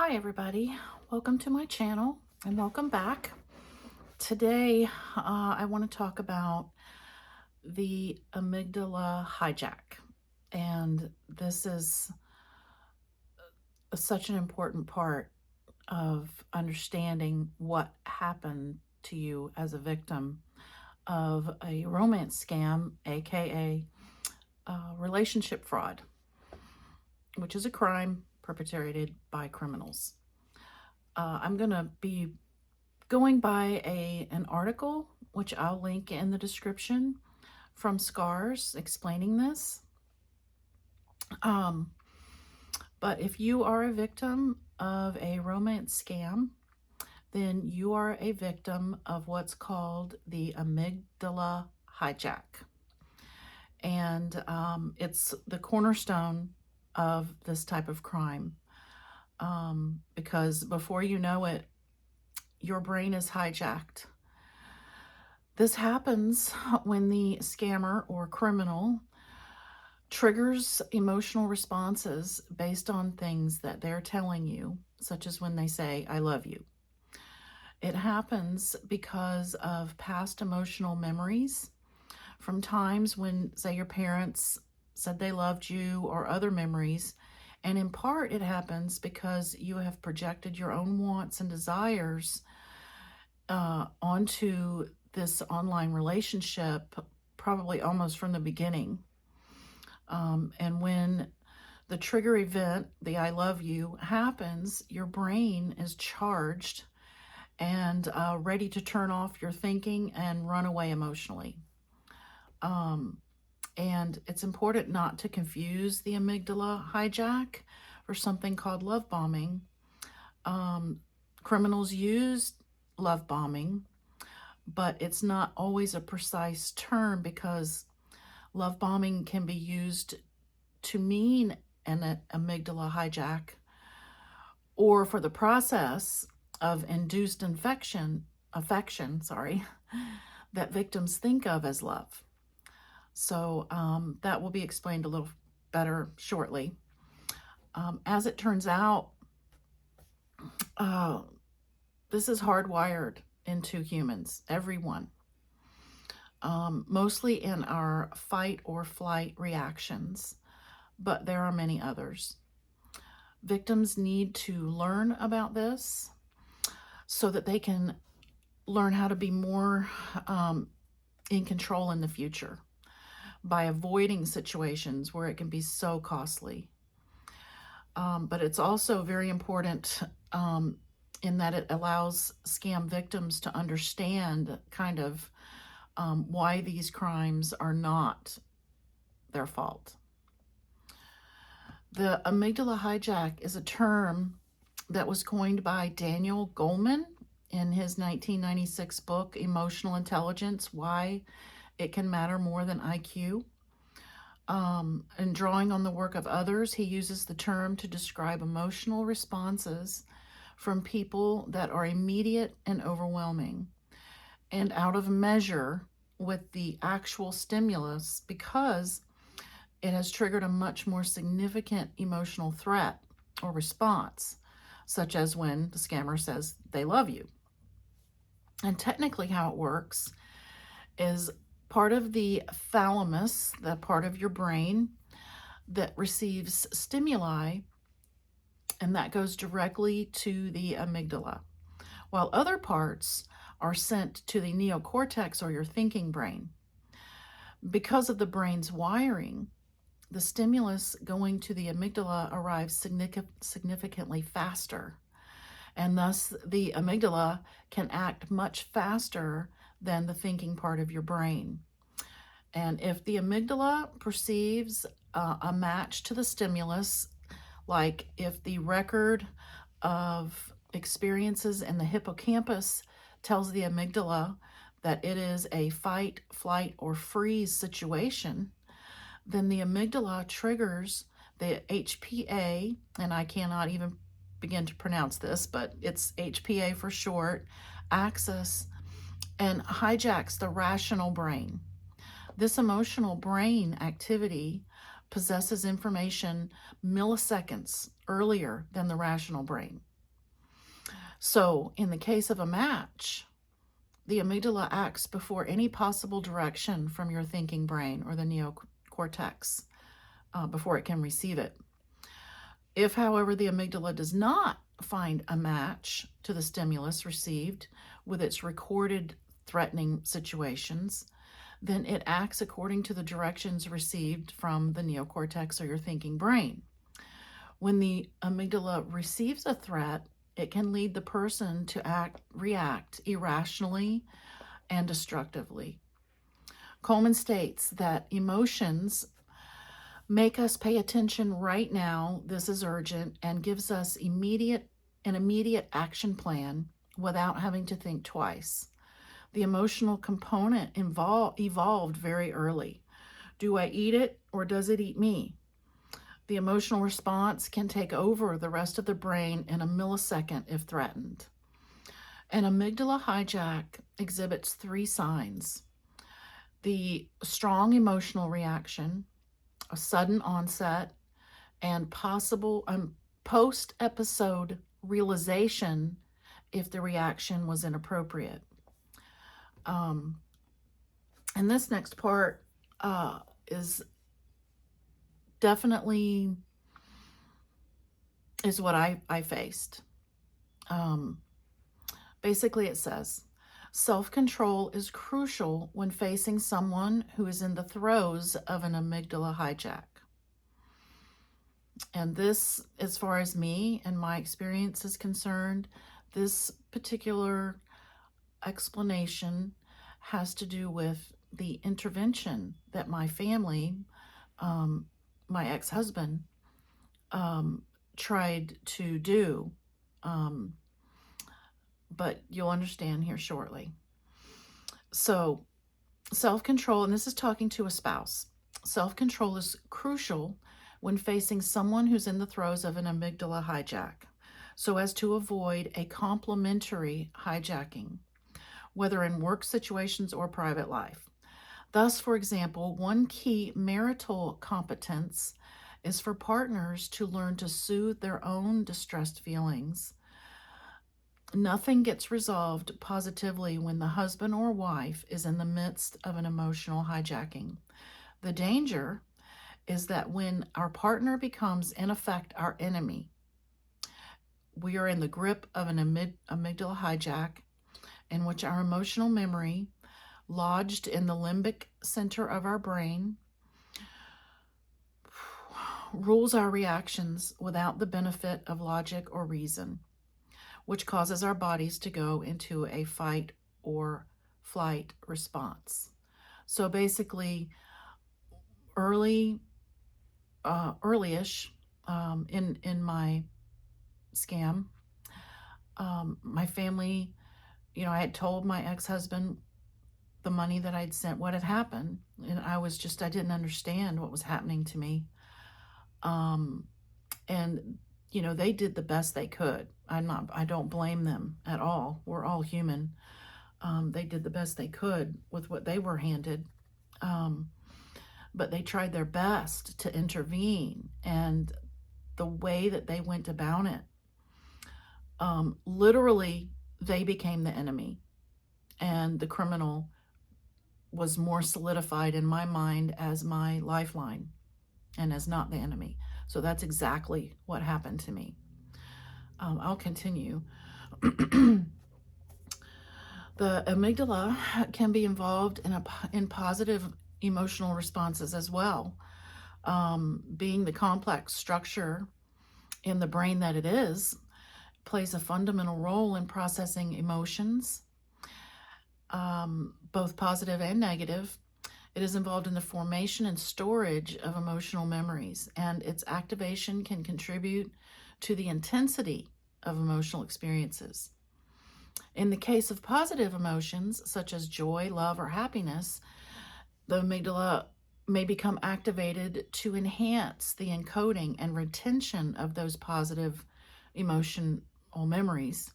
Hi everybody, welcome to my channel and welcome back. Today I want to talk about the amygdala hijack, and this is such an important part of understanding what happened to you as a victim of a romance scam, aka relationship fraud, which is a crime perpetrated by criminals. I'm going to be going by an article, which I'll link in the description, from Scars explaining this. But if you are a victim of a romance scam, then you are a victim of what's called the amygdala hijack. And it's the cornerstone of this type of crime, because before you know it, your brain is hijacked. This happens when the scammer or criminal triggers emotional responses based on things that they're telling you, such as when they say, "I love you." It happens because of past emotional memories from times when, say, your parents said they loved you, or other memories. And in part, it happens because you have projected your own wants and desires onto this online relationship, probably almost from the beginning. And when the trigger event, the "I love you," happens, your brain is charged and ready to turn off your thinking and run away emotionally. And it's important not to confuse the amygdala hijack for something called love bombing. Criminals use love bombing, but it's not always a precise term, because love bombing can be used to mean an amygdala hijack, or for the process of induced affection, that victims think of as love. So that will be explained a little better shortly. As it turns out, this is hardwired into humans, everyone. Mostly in our fight or flight reactions, but there are many others. Victims need to learn about this so that they can learn how to be more in control in the future by avoiding situations where it can be so costly. But it's also very important in that it allows scam victims to understand kind of why these crimes are not their fault. The amygdala hijack is a term that was coined by Daniel Goleman in his 1996 book, Emotional Intelligence: Why It Can Matter More Than IQ. And drawing on the work of others, he uses the term to describe emotional responses from people that are immediate and overwhelming and out of measure with the actual stimulus, because it has triggered a much more significant emotional threat or response, such as when the scammer says they love you. And technically how it works is part of the thalamus, the part of your brain that receives stimuli, and that goes directly to the amygdala, while other parts are sent to the neocortex, or your thinking brain. Because of the brain's wiring, the stimulus going to the amygdala arrives significantly faster, and thus the amygdala can act much faster than the thinking part of your brain. And if the amygdala perceives a match to the stimulus, like if the record of experiences in the hippocampus tells the amygdala that it is a fight, flight, or freeze situation, then the amygdala triggers the HPA, and I cannot even begin to pronounce this, but it's HPA for short, axis, and hijacks the rational brain. This emotional brain activity possesses information milliseconds earlier than the rational brain. So in the case of a match, the amygdala acts before any possible direction from your thinking brain or the neocortex before it can receive it. If, however, the amygdala does not find a match to the stimulus received with its recorded threatening situations, then it acts according to the directions received from the neocortex or your thinking brain. When the amygdala receives a threat, it can lead the person to react irrationally and destructively. Coleman states that emotions make us pay attention right now, this is urgent, and gives us an immediate action plan without having to think twice. The emotional component evolved very early. Do I eat it or does it eat me? The emotional response can take over the rest of the brain in a millisecond if threatened. An amygdala hijack exhibits 3 signs: the strong emotional reaction, a sudden onset, and possible post-episode realization if the reaction was inappropriate. And this next part is definitely is what I faced. Basically, it says, self-control is crucial when facing someone who is in the throes of an amygdala hijack. And this, as far as me and my experience is concerned, this particular explanation has to do with the intervention that my family, my ex-husband, tried to do. But you'll understand here shortly. So self-control, and this is talking to a spouse, self-control is crucial when facing someone who's in the throes of an amygdala hijack, so as to avoid a complementary hijacking, whether in work situations or private life. Thus, for example, one key marital competence is for partners to learn to soothe their own distressed feelings. Nothing gets resolved positively when the husband or wife is in the midst of an emotional hijacking. The danger is that when our partner becomes, in effect, our enemy, we are in the grip of an amygdala hijack in which our emotional memory, lodged in the limbic center of our brain, rules our reactions without the benefit of logic or reason, which causes our bodies to go into a fight or flight response. So basically, early-ish in my scam, my family, I had told my ex-husband the money that I'd sent, what had happened, and I didn't understand what was happening to me. And they did the best they could. I don't blame them at all. We're all human. They did the best they could with what they were handed. But they tried their best to intervene, and the way that they went about it, literally, they became the enemy, and the criminal was more solidified in my mind as my lifeline and as not the enemy. So that's exactly what happened to me. I'll continue. The amygdala can be involved in positive emotional responses as well. Being the complex structure in the brain that it is, plays a fundamental role in processing emotions, both positive and negative. It is involved in the formation and storage of emotional memories, and its activation can contribute to the intensity of emotional experiences. In the case of positive emotions, such as joy, love, or happiness, the amygdala may become activated to enhance the encoding and retention of those positive emotional memories.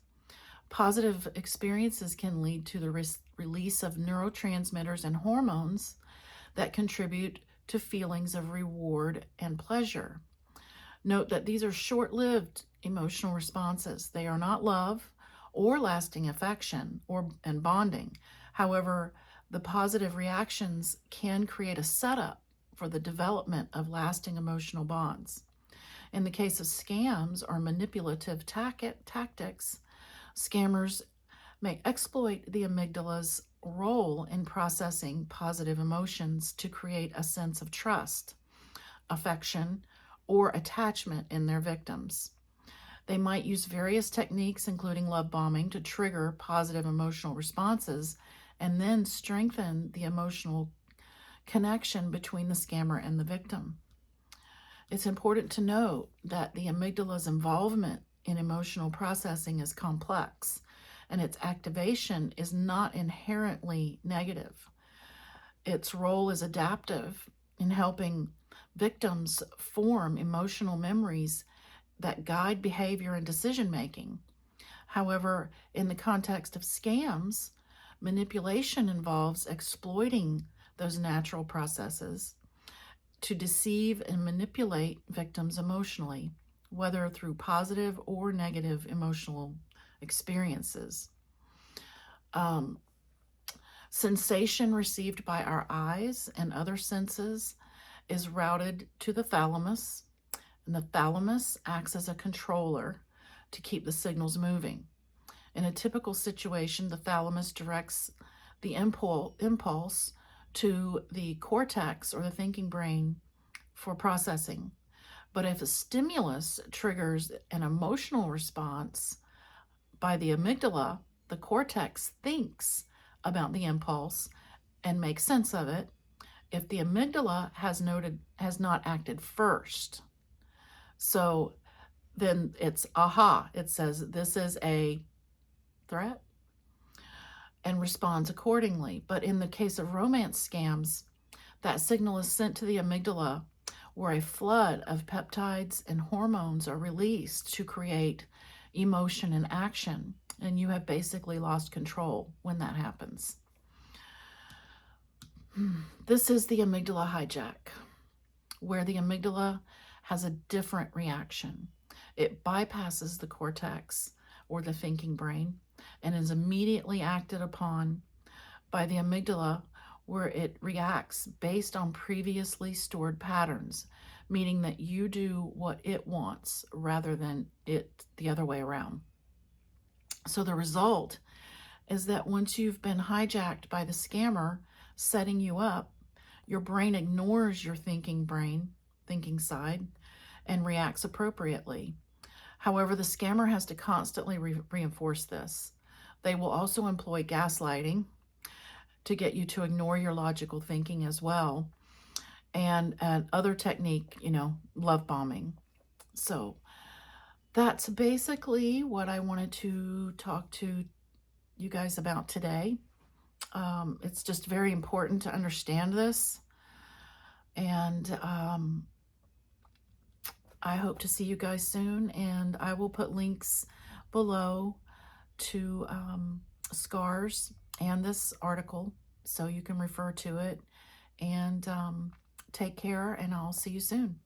Positive experiences can lead to the release of neurotransmitters and hormones that contribute to feelings of reward and pleasure. Note that these are short-lived emotional responses. They are not love or lasting affection and bonding. However, the positive reactions can create a setup for the development of lasting emotional bonds. In the case of scams or manipulative tactics, scammers may exploit the amygdala's role in processing positive emotions to create a sense of trust, affection, or attachment in their victims. They might use various techniques, including love bombing, to trigger positive emotional responses and then strengthen the emotional connection between the scammer and the victim. It's important to note that the amygdala's involvement in emotional processing is complex, and its activation is not inherently negative. Its role is adaptive in helping victims form emotional memories that guide behavior and decision making. However, in the context of scams, manipulation involves exploiting those natural processes to deceive and manipulate victims emotionally, whether through positive or negative emotional experiences. Sensation received by our eyes and other senses is routed to the thalamus, and the thalamus acts as a controller to keep the signals moving. In a typical situation, the thalamus directs the impulse to the cortex or the thinking brain for processing. But if a stimulus triggers an emotional response by the amygdala, the cortex thinks about the impulse and makes sense of it. If the amygdala has not acted first, so then it's aha, it says this is a threat and responds accordingly. But in the case of romance scams, that signal is sent to the amygdala where a flood of peptides and hormones are released to create emotion and action, and you have basically lost control when that happens. This is the amygdala hijack, where the amygdala has a different reaction. It bypasses the cortex or the thinking brain and is immediately acted upon by the amygdala, where it reacts based on previously stored patterns, meaning that you do what it wants rather than it the other way around. So the result is that once you've been hijacked by the scammer setting you up, your brain ignores your thinking side, and reacts appropriately. However, the scammer has to constantly reinforce this. They will also employ gaslighting to get you to ignore your logical thinking as well, and other technique, love bombing. So that's basically what I wanted to talk to you guys about today. It's just very important to understand this, and I hope to see you guys soon, and I will put links below to scars and this article so you can refer to it, and take care, and I'll see you soon.